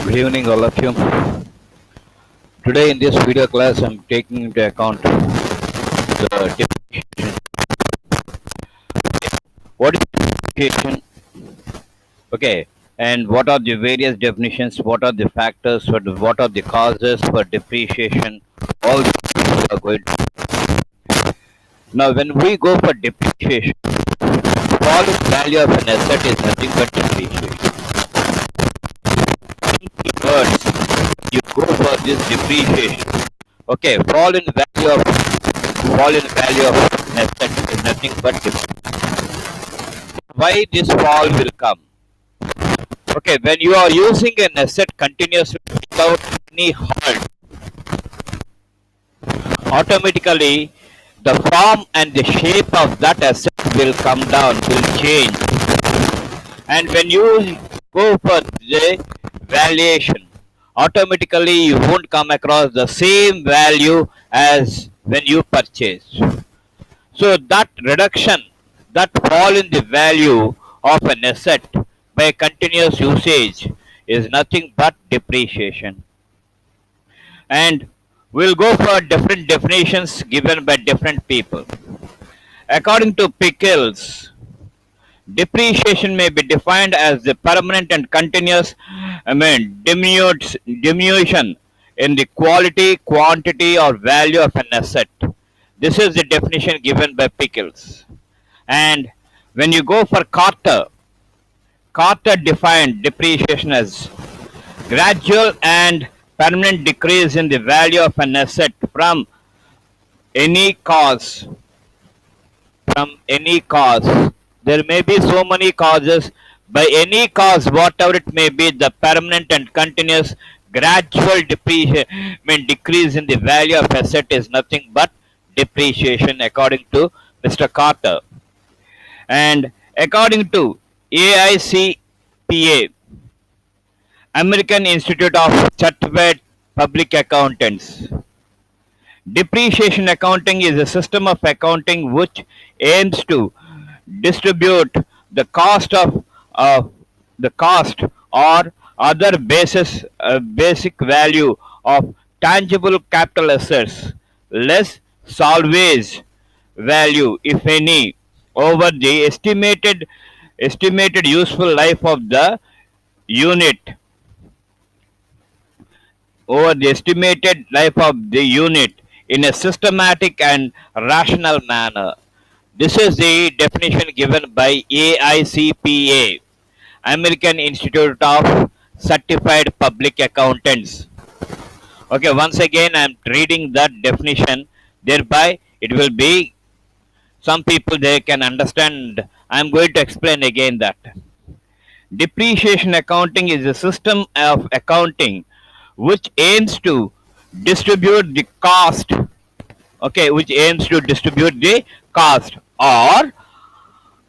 Good evening, all of you. Today, in this video class, I'm taking into account the depreciation. What is depreciation? Okay, and what are the various definitions? What are the factors? What are the causes for depreciation? All these things we are going to. Now, when we go for depreciation, falling value of an asset is nothing but depreciation. In words, you go for this depreciation. Okay, fall in value of an asset is nothing but why this fall will come. Okay, when you are using an asset continuously without any halt, automatically the form and the shape of that asset will come down, will change. And when you go for the valuation, automatically you won't come across the same value as when you purchase. So that reduction, that fall in the value of an asset by continuous usage is nothing but depreciation. And we'll go for different definitions given by different people. According to Pickles, depreciation may be defined as the permanent and continuous diminution in the quality, quantity, or value of an asset. This is the definition given by Pickles. And when you go for Carter, Carter defined depreciation as gradual and permanent decrease in the value of an asset from any cause. From any cause. There may be so many causes. By any cause, whatever it may be, the permanent and continuous gradual decrease in the value of asset is nothing but depreciation according to Mr. Carter. And according to AICPA, American Institute of Certified Public Accountants, depreciation accounting is a system of accounting which aims to distribute the cost of the cost or other basic value of tangible capital assets less salvage value, if any, over the estimated useful life of the unit over the estimated life of the unit in a systematic and rational manner. This is the definition given by AICPA, American Institute of Certified Public Accountants. Okay, once again, I am reading that definition. Thereby, it will be some people they can understand. I am going to explain again that depreciation accounting is a system of accounting which aims to distribute the cost, okay, which aims to distribute the cost or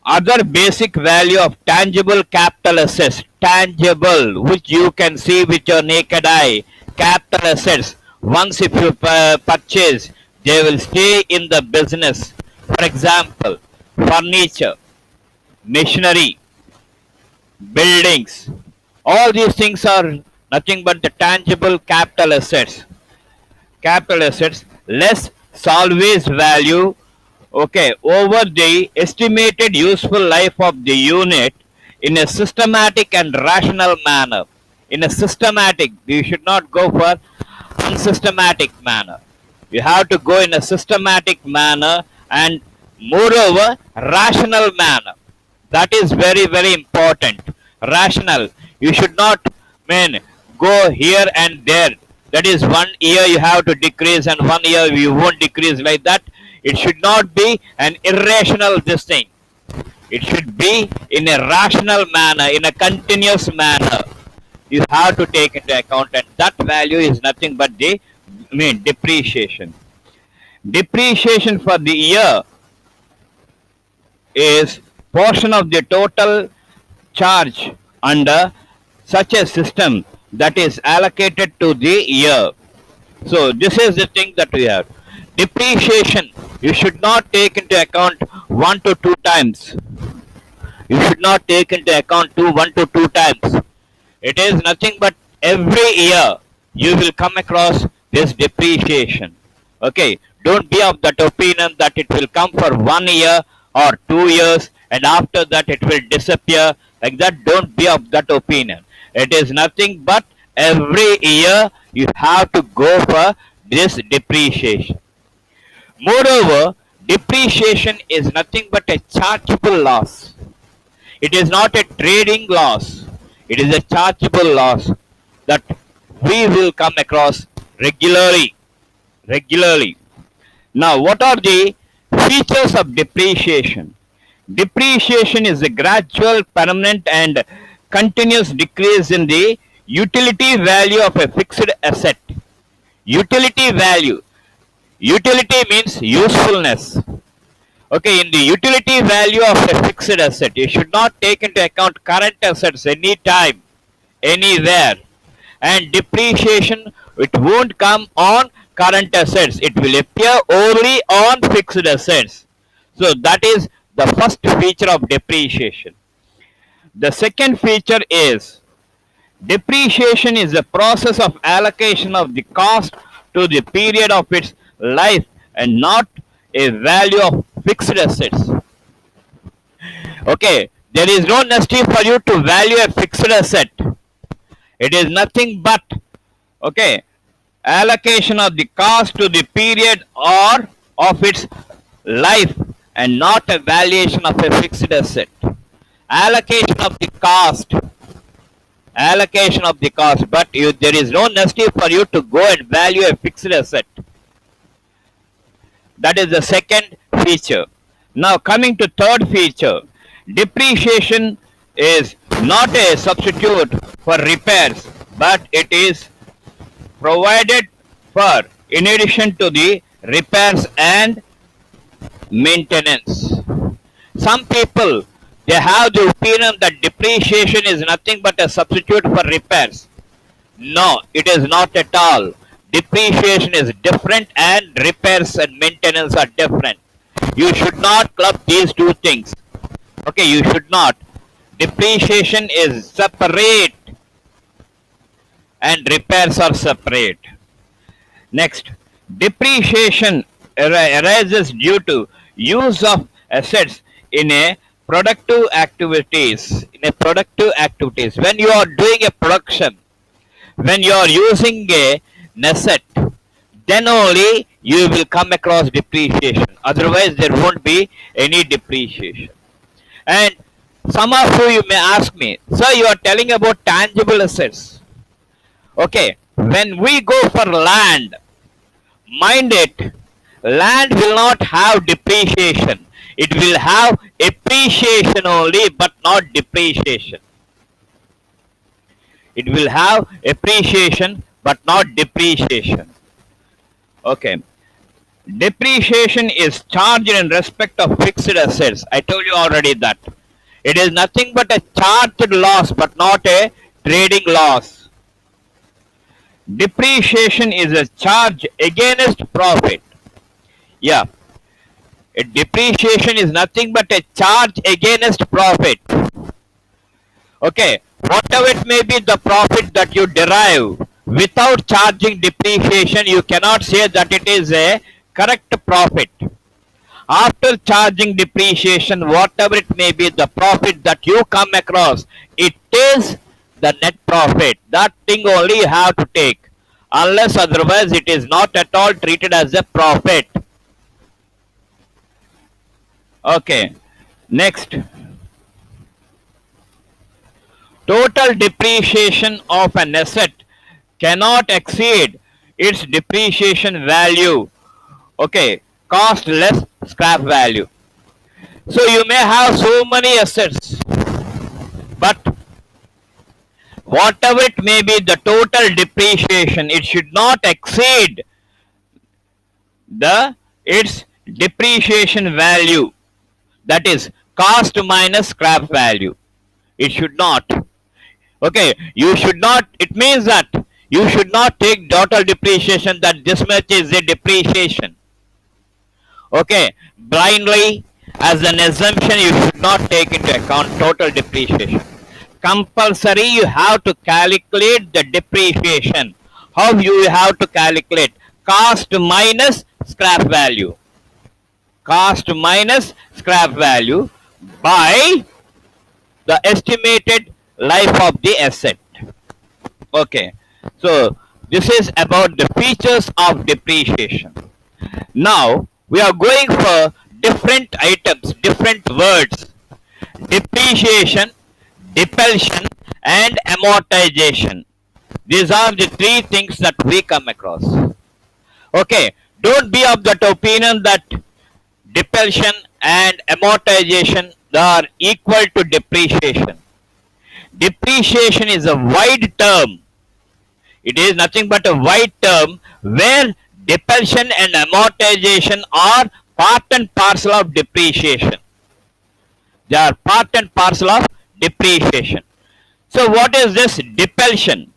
other basic value of tangible capital assets, tangible, which you can see with your naked eye, capital assets. Once if you purchase, they will stay in the business. For example, furniture, machinery, buildings. All these things are nothing but the tangible capital assets. Capital assets less salvage value, okay, over the estimated useful life of the unit in a systematic and rational manner. In a systematic, you should not go for unsystematic manner. You have to go in a systematic manner and moreover rational manner. That is very, very important. Rational. You should not go here and there. That is 1 year you have to decrease and 1 year you won't decrease like that. It should not be an irrational this thing. It should be in a rational manner, in a continuous manner. You have to take into account, and that value is nothing but the depreciation. Depreciation for the year is portion of the total charge under such a system that is allocated to the year. So this is the thing that we have. Depreciation, you should not take into account 1 to 2 times. You should not take into account 1 to 2 times. It is nothing but every year you will come across this depreciation. Okay, don't be of that opinion that it will come for 1 year or 2 years and after that it will disappear. Like that, don't be of that opinion. It is nothing but every year you have to go for this depreciation. Moreover, depreciation is nothing but a chargeable loss. It is not a trading loss. It is a chargeable loss that we will come across regularly. Regularly. Now, what are the features of depreciation? Depreciation is a gradual, permanent, and continuous decrease in the utility value of a fixed asset. Utility value. Utility means usefulness. Okay, in the utility value of a fixed asset, you should not take into account current assets anytime, anywhere. And depreciation, it won't come on current assets. It will appear only on fixed assets. So that is the first feature of depreciation. The second feature is depreciation is the process of allocation of the cost to the period of its life and not a value of fixed assets. Okay, there is no necessity for you to value a fixed asset. It is nothing but, okay, allocation of the cost to the period or of its life and not a valuation of a fixed asset. Allocation of the cost, allocation of the cost, but there is no necessity for you to go and value a fixed asset. That is the second feature. Now coming to third feature, depreciation is not a substitute for repairs, but it is provided for in addition to the repairs and maintenance. Some people, they have the opinion that depreciation is nothing but a substitute for repairs. No, it is not at all. Depreciation is different and repairs and maintenance are different. You should not club these two things. Okay, you should not. Depreciation is separate and repairs are separate. Next, depreciation arises due to use of assets in a productive activities. When you are doing a production, when you are using an asset, then only you will come across depreciation. Otherwise, there won't be any depreciation. And some of you may ask me, sir, you are telling about tangible assets. Okay, when we go for land, mind it, land will not have depreciation. It will have appreciation only, but not depreciation. It will have appreciation, but not depreciation. Okay. Depreciation is charged in respect of fixed assets. I told you already that. It is nothing but a charged loss, but not a trading loss. Depreciation is a charge against profit. Yeah. A depreciation is nothing but a charge against profit. Okay. Whatever it may be the profit that you derive, without charging depreciation, you cannot say that it is a correct profit. After charging depreciation, whatever it may be the profit that you come across, it is the net profit. That thing only you have to take. Unless otherwise, it is not at all treated as a profit. Okay. Next. Total depreciation of an asset cannot exceed its depreciation value. Okay, cost less scrap value. So you may have so many assets, but whatever it may be the total depreciation, it should not exceed its depreciation value. That is cost minus scrap value. It should not. Okay, you should not, it means that you should not take total depreciation that this much is a depreciation. Okay, blindly as an assumption you should not take into account total depreciation. compulsory you have to calculate the depreciation. How you have to calculate? Cost minus scrap value. Cost minus scrap value by the estimated life of the asset. Okay. So this is about the features of depreciation. Now we are going for different items, different words. Depreciation, depletion, and amortization. These are the three things that we come across. Okay, don't be of that opinion that depletion and amortization are equal to depreciation. Depreciation is a wide term. It is nothing but a wide term where depletion and amortization are part and parcel of depreciation. They are part and parcel of depreciation. So what is this depletion?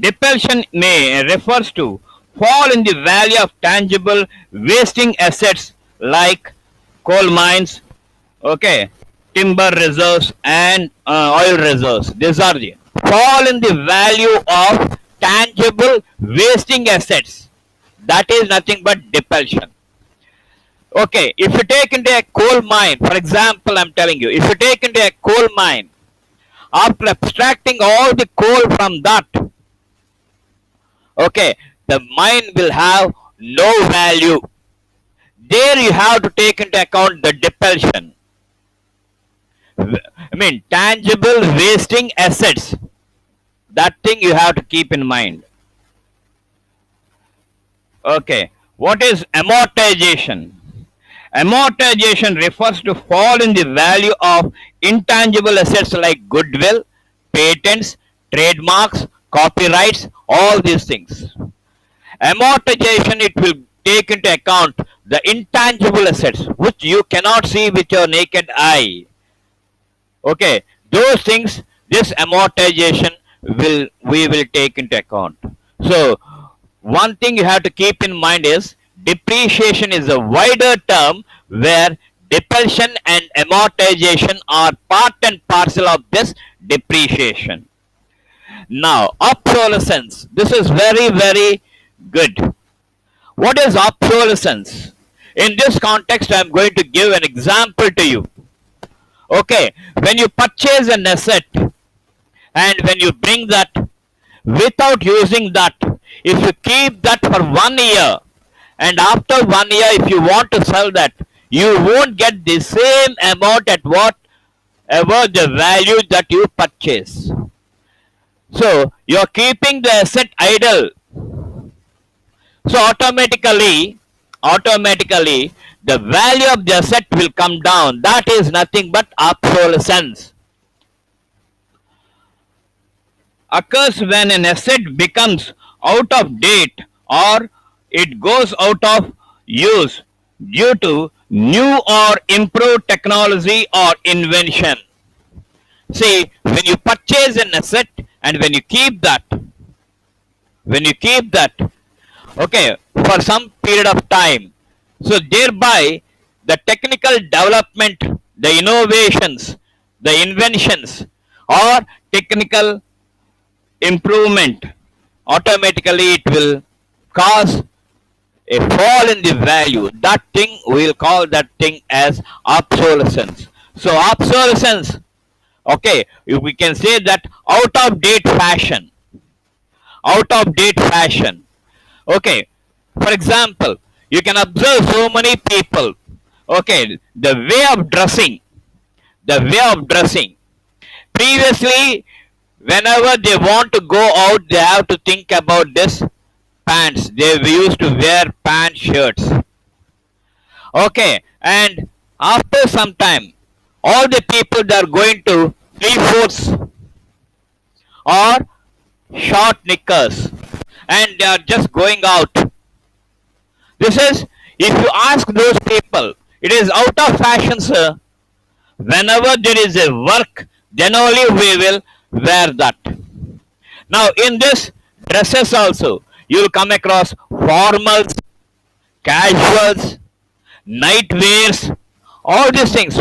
Depletion may refers to fall in the value of tangible wasting assets like coal mines, okay, timber reserves and oil reserves. These are the fall in the value of tangible wasting assets. That is nothing but depletion. Okay, if you take into a coal mine, for example, I'm telling you, if you take into a coal mine, after abstracting all the coal from that, okay, the mine will have no value. There you have to take into account the depletion. I mean, tangible wasting assets. That thing you have to keep in mind. Okay, what is amortization? Amortization refers to fall in the value of intangible assets like goodwill, patents, trademarks, copyrights, all these things. Amortization, it will take into account the intangible assets which you cannot see with your naked eye. Okay, those things, this amortization we will take into account. So one thing you have to keep in mind is depreciation is a wider term where depletion and amortization are part and parcel of this depreciation. Now, obsolescence. This is very, very good. What is obsolescence? In this context, I am going to give an example to you. Okay, when you purchase an asset and when you bring that without using that, if you keep that for 1 year and after 1 year if you want to sell that, you won't get the same amount at whatever the value that you purchase. So you're keeping the asset idle. So automatically the value of the asset will come down. That is nothing but obsolescence. Occurs when an asset becomes out of date or it goes out of use due to new or improved technology or invention. See, when you purchase an asset and when you keep that, okay, for some period of time, so thereby the technical development, the innovations, the inventions, or technical improvement, automatically it will cause a fall in the value. That thing, we will call that thing as obsolescence. So obsolescence, okay, we can say that out of date fashion. Out of date fashion. Okay, for example, you can observe so many people. Okay, the way of dressing, the way of dressing. Previously, whenever they want to go out, they have to think about this pants. They used to wear pant shirts. Okay, and after some time, all the people that are going to three-fourths or short knickers and they are just going out. This is, if you ask those people, it is out of fashion, sir. Whenever there is a work, then only we will wear that. Now, in this dresses also, you will come across formals, casuals, night wears, all these things.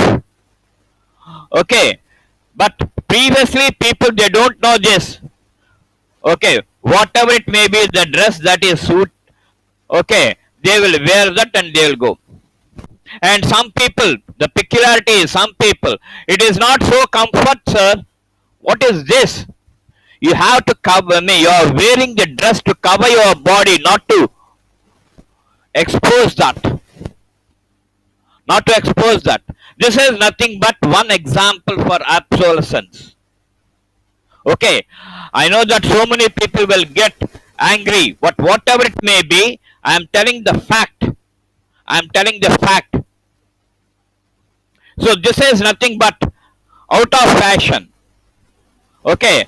Okay, but Previously, people they don't know this. Okay, whatever it may be, the dress that is suit. Okay, they will wear that and they will go. And some people, the peculiarity is some people, it is not so comfort, sir. What is this? You have to cover me. You are wearing the dress to cover your body, not to expose that. Not to expose that. This is nothing but one example for obsolescence. Okay, I know that so many people will get angry, but whatever it may be, I am telling the fact. I am telling the fact. So this is nothing but out of fashion. Okay,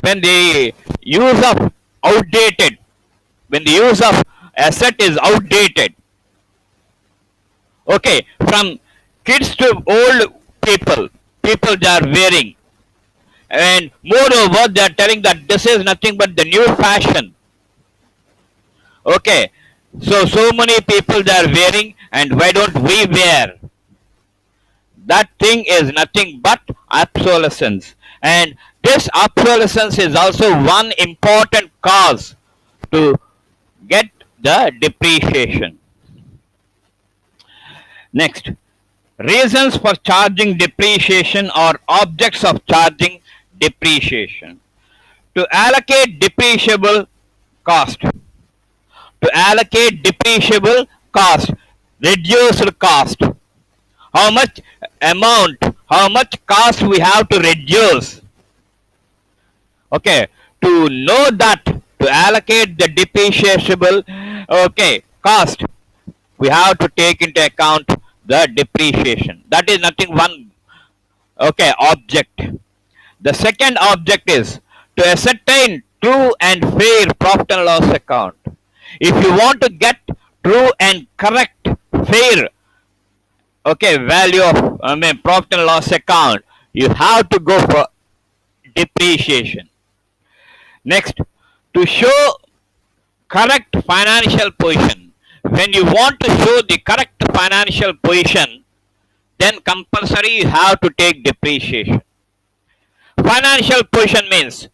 when the use of outdated, when the use of asset is outdated. Okay, from kids to old people, people they are wearing, and moreover they are telling that this is nothing but the new fashion. Okay, so many people they are wearing, and why don't we wear? That thing is nothing but obsolescence, and this obsolescence is also one important cause to get the depreciation. Next, reasons for charging depreciation or objects of charging depreciation. To allocate depreciable cost. To allocate depreciable cost, reduced cost. How much amount, how much cost we have to reduce. Okay, to know that, to allocate the depreciable, okay, cost, we have to take into account the depreciation. That is nothing one, okay, object. The second object is to ascertain true and fair profit and loss account. If you want to get true and correct, fair, okay, value of profit and loss account, you have to go for depreciation. Next, to show correct financial position. When you want to show the correct financial position, then compulsory you have to take depreciation. Financial position means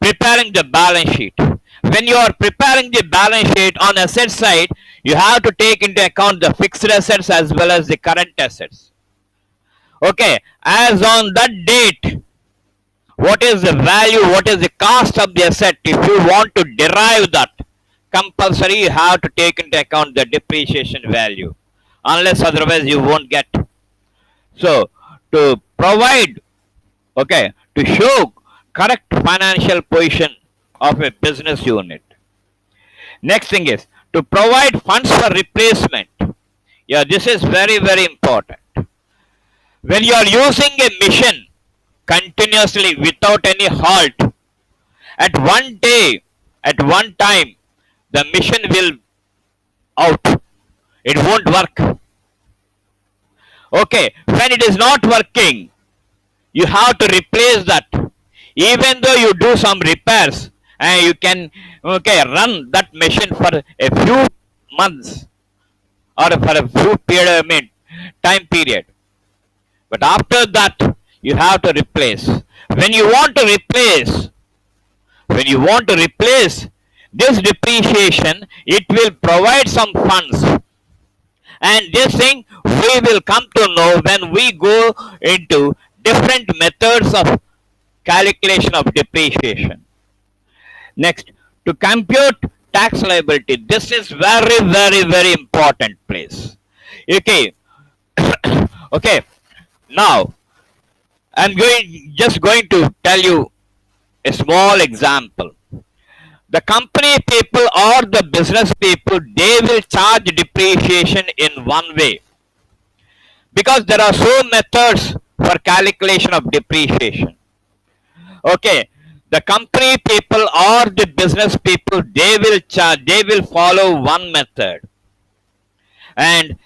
preparing the balance sheet. When you are preparing the balance sheet on asset side, you have to take into account the fixed assets as well as the current assets. Okay, as on that date, what is the value, what is the cost of the asset? If you want to derive that, compulsory you have to take into account the depreciation value, unless otherwise you won't get. So to provide, okay, to show correct financial position of a business unit. Next thing is to provide funds for replacement. Yeah, this is very important. When you are using a machine continuously without any halt, at one day, at one time, the machine will out. It won't work. Okay, when it is not working, you have to replace that. Even though you do some repairs, and you can, okay, run that machine for a few months or for a few period, time period. But after that, you have to replace. When you want to replace, when you want to replace this depreciation, it will provide some funds. And this thing we will come to know when we go into different methods of calculation of depreciation. Next, to compute tax liability. This is very important place. Okay. Okay. Now, I'm just going to tell you a small example. The company people or the business people, they will charge depreciation in one way, because there are so methods for calculation of depreciation. Okay, the company people or the business people, they will charge, they will follow one method, and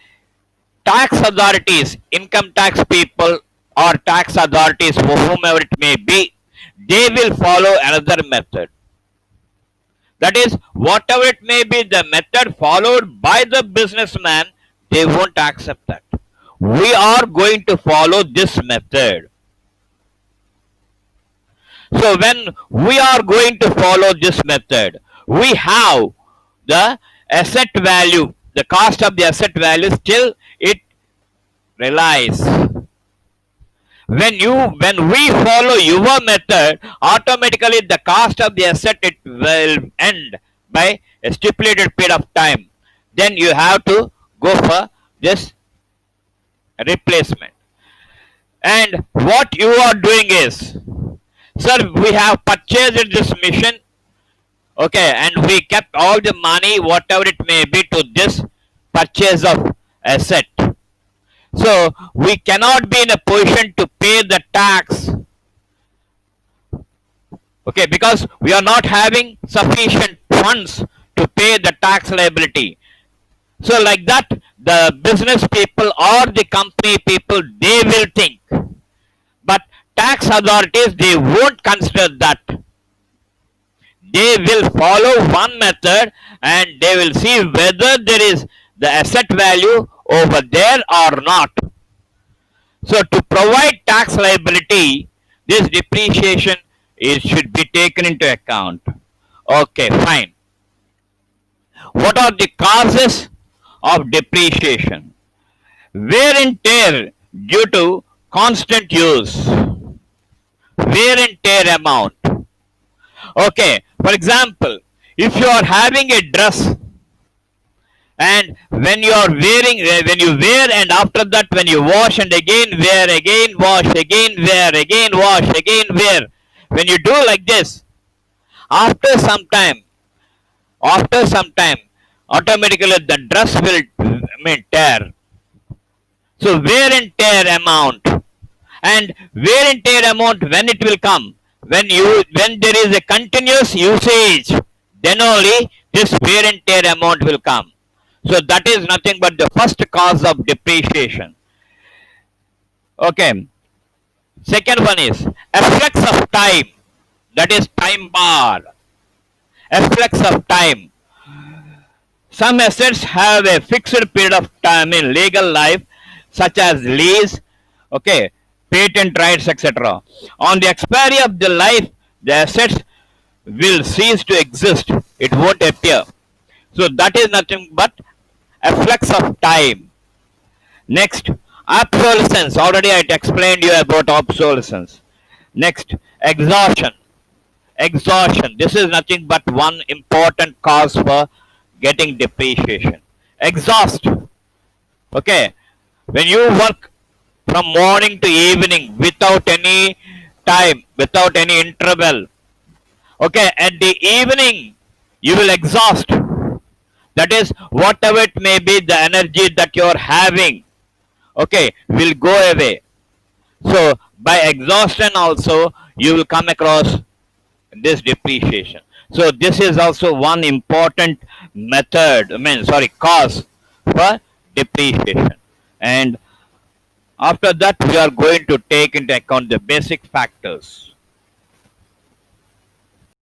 tax authorities, income tax people or tax authorities, whomever it may be, they will follow another method. That is, whatever it may be, the method followed by the businessman, they won't accept that. We are going to follow this method. So when we are going to follow this method, we have the asset value, the cost of the asset value still it relies. When we follow your method, automatically the cost of the asset it will end by a stipulated period of time. Then you have to go for this replacement. And what you are doing is, sir, we have purchased this machine, okay, and we kept all the money, whatever it may be, to this purchase of asset. So we cannot be in a position to pay the tax, okay, because we are not having sufficient funds to pay the tax liability. So like that, the business people or the company people, they will think, but tax authorities, they won't consider that. They will follow one method and they will see whether there is the asset value over there or not. So to provide tax liability, this depreciation is should be taken into account. Okay, fine. What are the causes of depreciation? Wear and tear due to constant use. Wear and tear amount. Okay, for example, if you are having a dress and when you are wearing, when you wear and after that when you wash and again wear, again wash, again wear, again wash, again wear, when you do like this, after some time, after some time, automatically the dress will tear. So wear and tear amount, and wear and tear amount when it will come, when there is a continuous usage, then only this wear and tear amount will come. So that is nothing but the first cause of depreciation. Okay. Second one is effects of time. That is time bar. Effects of time. Some assets have a fixed period of time in legal life, such as lease, okay, patent rights, etc. On the expiry of the life, the assets will cease to exist. It won't appear. So that is nothing but effects of time. Next, obsolescence. Already I explained you about obsolescence. Next, exhaustion. Exhaustion. This is nothing but one important cause for getting depreciation. Exhaust. Okay. When you work from morning to evening without any time, without any interval, okay, at the evening you will exhaust. That is, whatever it may be, the energy that you are having, okay, will go away. So by exhaustion also you will come across this depreciation. So this is also one important method, cause for depreciation. And after that we are going to take into account the basic factors.